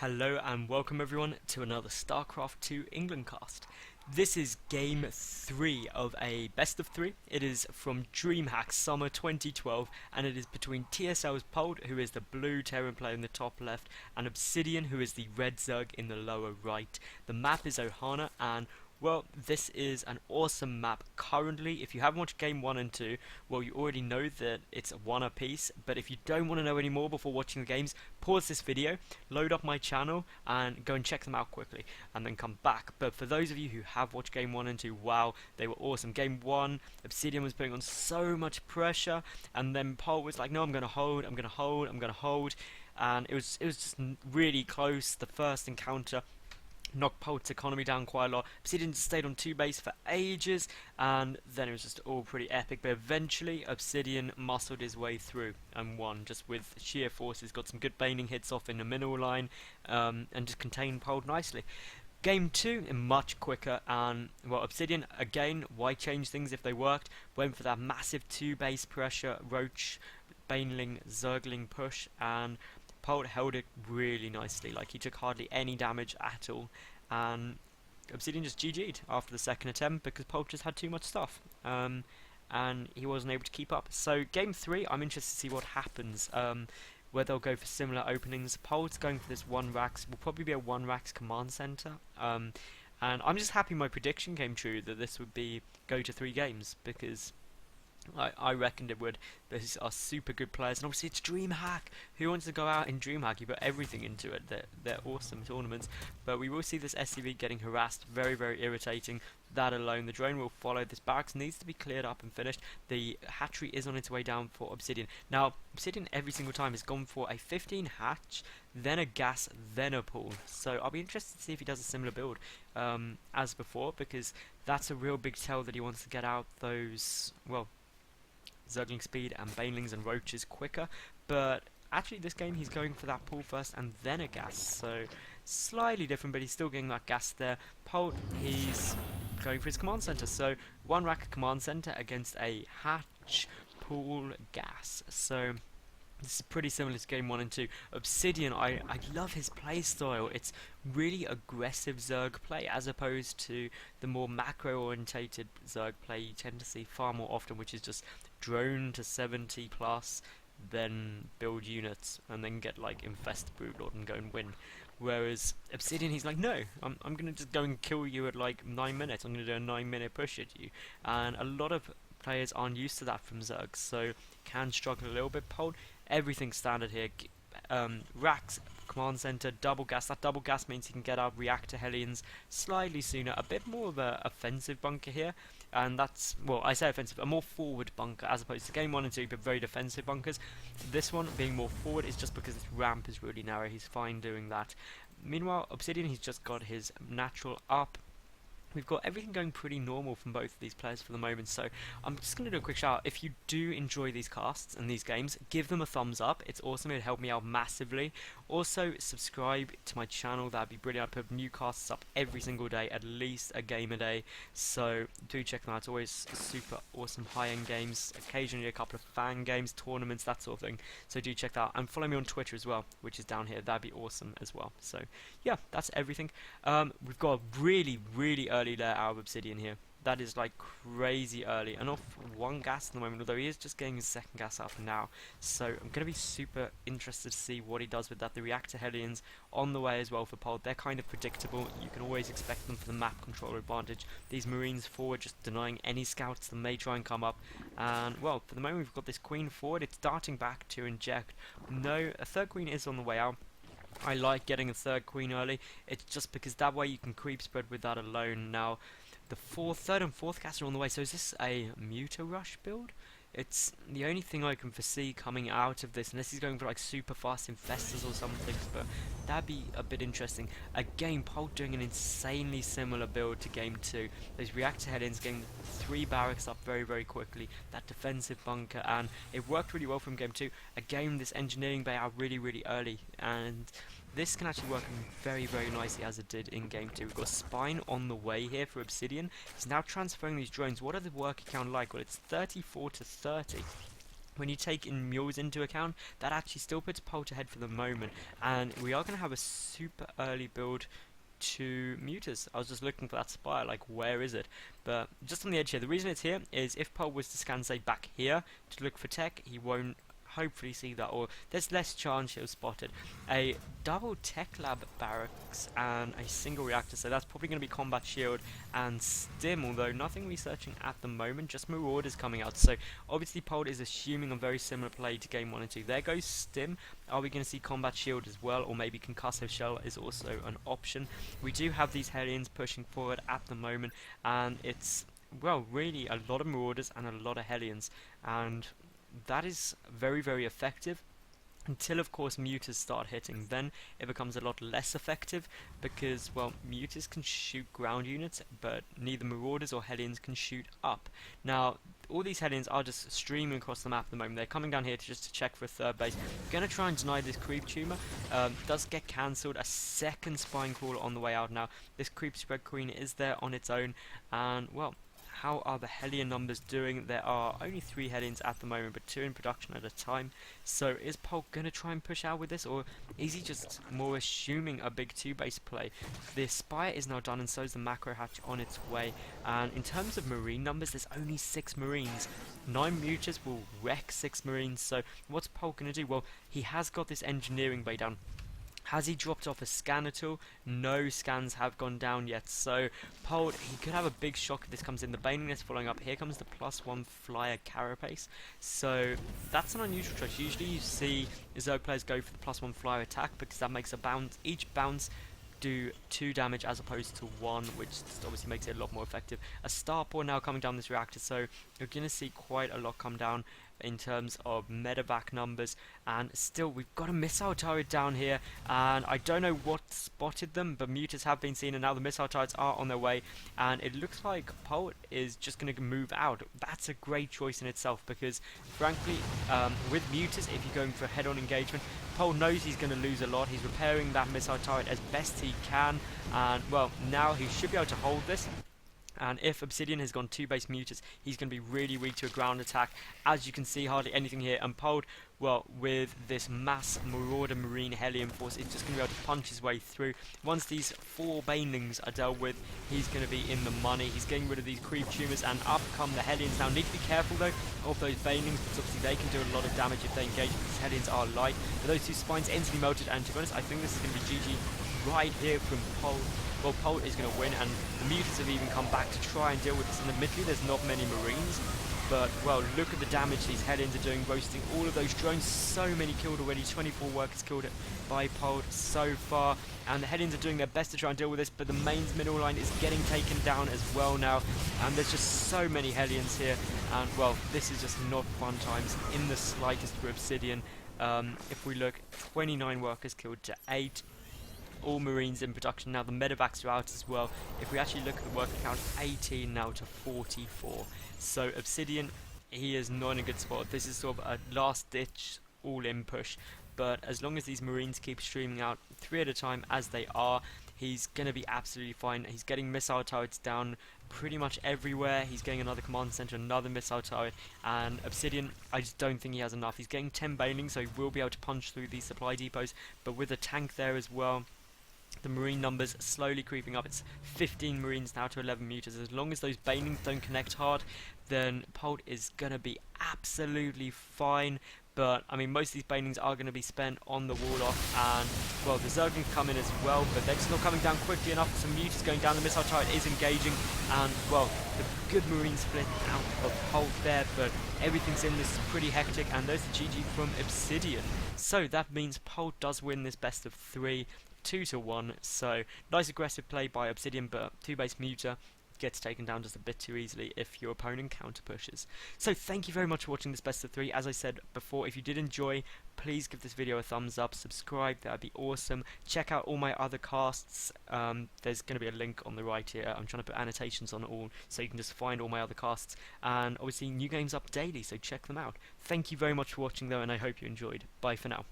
Hello and welcome everyone to another StarCraft 2 England cast. This is game 3 of a best of 3. It is from DreamHack Summer 2012 and it is between TSLPolt, who is the blue Terran player in the top left, and ObsidiaN, who is the red Zerg in the lower right. The map is Ohana, and well, this is an awesome map currently. If you haven't watched game 1 and 2, well, you already know that it's one apiece. But if you don't want to know any more before watching the games, pause this video, load up my channel, and go and check them out quickly, and then come back. But for those of you who have watched game 1 and 2, wow, they were awesome. Game 1, ObsidiaN was putting on so much pressure, and then Polt was like, no, I'm going to hold, I'm going to hold, I'm going to hold. And it was just really close. The first encounter knocked Polt's economy down quite a lot. ObsidiaN stayed on 2 base for ages, and then it was just all pretty epic. But eventually, ObsidiaN muscled his way through and won, just with sheer forces. Got some good baning hits off in the mineral line, and just contained Polt nicely. Game 2, much quicker, and well, ObsidiaN, again, why change things if they worked? Went for that massive 2 base pressure, Roach, Baneling, Zergling push, and Polt held it really nicely. Like, he took hardly any damage at all, and ObsidiaN just GG'd after the second attempt because Polt just had too much stuff, and he wasn't able to keep up. So game 3, I'm interested to see what happens, where they'll go for similar openings. Polt's going for this 1 Rax, will probably be a 1 Rax command center, and I'm just happy my prediction came true that this would be go to 3 games, because I reckoned it would. These are super good players, and obviously it's DreamHack. Who wants to go out in DreamHack? You put everything into it. They're awesome tournaments, but we will see this SCV getting harassed. Very, very irritating. That alone, the drone will follow. This barracks needs to be cleared up and finished. The hatchery is on its way down for ObsidiaN. Now, ObsidiaN every single time has gone for a 15 hatch, then a gas, then a pool. So I'll be interested to see if he does a similar build as before, because that's a real big tell that he wants to get out those, well, Zergling speed and Banelings and Roaches quicker. But actually this game he's going for that pool first and then a gas, so slightly different, but he's still getting that gas there. Polt, he's going for his command center, so 1 rack command center against a hatch, pool, gas. So this is pretty similar to game 1 and 2. ObsidiaN, I love his play style. It's really aggressive Zerg play, as opposed to the more macro orientated Zerg play you tend to see far more often, which is just drone to 70 plus, then build units, and then get like infest Broodlord and go and win. Whereas ObsidiaN, he's like, no, I'm gonna just go and kill you at like 9 minutes. I'm gonna do a 9-minute push at you, and a lot of players aren't used to that from Zergs, so can struggle a little bit. Polt, everything standard here. Rax, command center, double gas. That double gas means he can get our reactor Hellions slightly sooner. A bit more of a offensive bunker here, and that's, well, I say offensive, a more forward bunker as opposed to game 1 and 2, but very defensive bunkers. This one being more forward is just because this ramp is really narrow. He's fine doing that. Meanwhile, ObsidiaN, he's just got his natural up. We've got everything going pretty normal from both of these players for the moment, so I'm just going to do a quick shout out. If you do enjoy these casts and these games, give them a thumbs up. It's awesome. It'd help me out massively. Also, subscribe to my channel. That'd be brilliant. I put new casts up every single day, at least a game a day, so do check them out. It's always super awesome high-end games, occasionally a couple of fan games, tournaments, that sort of thing, so do check that out. And follow me on Twitter as well, which is down here. That'd be awesome as well. So yeah, that's everything. We've got a really, really early layer out of ObsidiaN here. That is like crazy early, and off 1 gas at the moment, although he is just getting his 2nd gas up now. So I'm going to be super interested to see what he does with that. The reactor Hellions on the way as well for Polt. They're kind of predictable. You can always expect them for the map controller advantage. These Marines forward just denying any scouts that may try and come up. And well, for the moment we've got this Queen forward. It's darting back to inject. No, a 3rd Queen is on the way out. I like getting a 3rd Queen early. It's just because that way you can creep spread with that alone. Now, the 3rd and 4th gas are on the way, so is this a Muta Rush build? It's the only thing I can foresee coming out of this, unless he's going for like super fast infestors or something, but that'd be a bit interesting. Again, Polt doing an insanely similar build to game 2. Those reactor head-ins getting 3 barracks up very, very quickly, that defensive bunker, and it worked really well from game 2. Again, this engineering bay out really, really early, and this can actually work very, very nicely as it did in game 2. We've got Spine on the way here for ObsidiaN. He's now transferring these drones. What are the worker count like? Well, it's 34 to 30. when you take in mules into account, that actually still puts Polt ahead for the moment, and we are going to have a super early build to Mutas. I was just looking for that spire, like where is it? But just on the edge here. The reason it's here is if Polt was to scan, say, back here to look for tech, he won't hopefully see that, or there's less chance he'll spot it. A double tech lab barracks and a single reactor, so that's probably going to be combat shield and stim, although nothing researching at the moment, just marauders coming out. So obviously Polt is assuming a very similar play to game 1 and 2. There goes stim. Are we going to see combat shield as well, or maybe concussive shell is also an option? We do have these Hellions pushing forward at the moment, and it's, well, really a lot of marauders and a lot of Hellions, and that is very, very effective until, of course, mutas start hitting. Then it becomes a lot less effective because, well, mutas can shoot ground units, but neither marauders or Hellions can shoot up. Now, all these Hellions are just streaming across the map at the moment. They're coming down here just to check for a third base. Going to try and deny this creep tumor. Does get cancelled. A second spine crawler on the way out now. This creep spread queen is there on its own, and, well, how are the Hellion numbers doing? There are only 3 Hellions at the moment, but 2 in production at a time. So is Polt going to try and push out with this, or is he just more assuming a big 2-base play? The Spire is now done, and so is the macro hatch on its way. And in terms of marine numbers, there's only 6 marines. 9 mutas will wreck 6 marines, so what's Polt going to do? Well, he has got this engineering bay down. Has he dropped off a scan at all? No scans have gone down yet, so Polt, he could have a big shock if this comes in. The Baneling is following up. Here comes the +1 flyer carapace, so that's an unusual choice. Usually you see Zerg players go for the +1 flyer attack because that makes a bounce. Each bounce do 2 damage as opposed to 1, which obviously makes it a lot more effective. A starport now coming down this reactor, so you're going to see quite a lot come down in terms of medevac numbers. And still, we've got a missile turret down here, and I don't know what spotted them, but mutas have been seen, and now the missile turrets are on their way, and it looks like Polt is just going to move out. That's a great choice in itself, because frankly, with mutas, if you're going for a head-on engagement, Polt knows he's going to lose a lot. He's repairing that missile turret as best he can, and, well, now he should be able to hold this. And if ObsidiaN has gone 2-base mutas, he's going to be really weak to a ground attack. As you can see, hardly anything here. And Polt, well, with this mass Marauder Marine Hellion force, it's just going to be able to punch his way through. Once these 4 Banelings are dealt with, he's going to be in the money. He's getting rid of these creep tumors, and up come the Hellions. Now, need to be careful, though, of those Banelings, because obviously they can do a lot of damage if they engage, because Hellions are light. But those 2 spines instantly melted, and to be honest, I think this is going to be GG right here from Polt. Well, Polt is going to win, and the mutas have even come back to try and deal with this. And admittedly, there's not many marines, but, well, look at the damage these Hellions are doing, roasting all of those drones. So many killed already, 24 workers killed by Polt so far, and the Hellions are doing their best to try and deal with this, but the mains middle line is getting taken down as well now, and there's just so many Hellions here, and, well, this is just not fun times in the slightest for ObsidiaN. If we look, 29 workers killed to 8. All marines in production now. The medevacs are out as well. If we actually look at the worker count, 18 now to 44. So ObsidiaN, he is not in a good spot. This is sort of a last ditch all-in push, but as long as these marines keep streaming out 3 at a time as they are, he's going to be absolutely fine. He's getting missile turrets down pretty much everywhere. He's getting another command center, another missile turret, and ObsidiaN, I just don't think he has enough. He's getting 10 Banelings, so he will be able to punch through these supply depots, but with a tank there as well, the marine numbers slowly creeping up. It's 15 marines now to 11 mutas. As long as those Banelings don't connect hard, then Polt is going to be absolutely fine. But, I mean, most of these Banelings are going to be spent on the Warlock, and, well, the Zerg can come in as well, but they're just not coming down quickly enough. Some mutas going down, the missile turret is engaging, and, well, the good marine split out of Polt there, but everything's in this pretty hectic, and there's the GG from ObsidiaN. So that means Polt does win this best of 3. 2-1, so nice aggressive play by ObsidiaN, but 2-base muta gets taken down just a bit too easily if your opponent counter pushes. So thank you very much for watching this best of 3. As I said before, if you did enjoy, please give this video a thumbs up, subscribe, that would be awesome. Check out all my other casts. There's going to be a link on the right here. I'm trying to put annotations on it all so you can just find all my other casts, and obviously new games up daily, so check them out. Thank you very much for watching though, and I hope you enjoyed. Bye for now.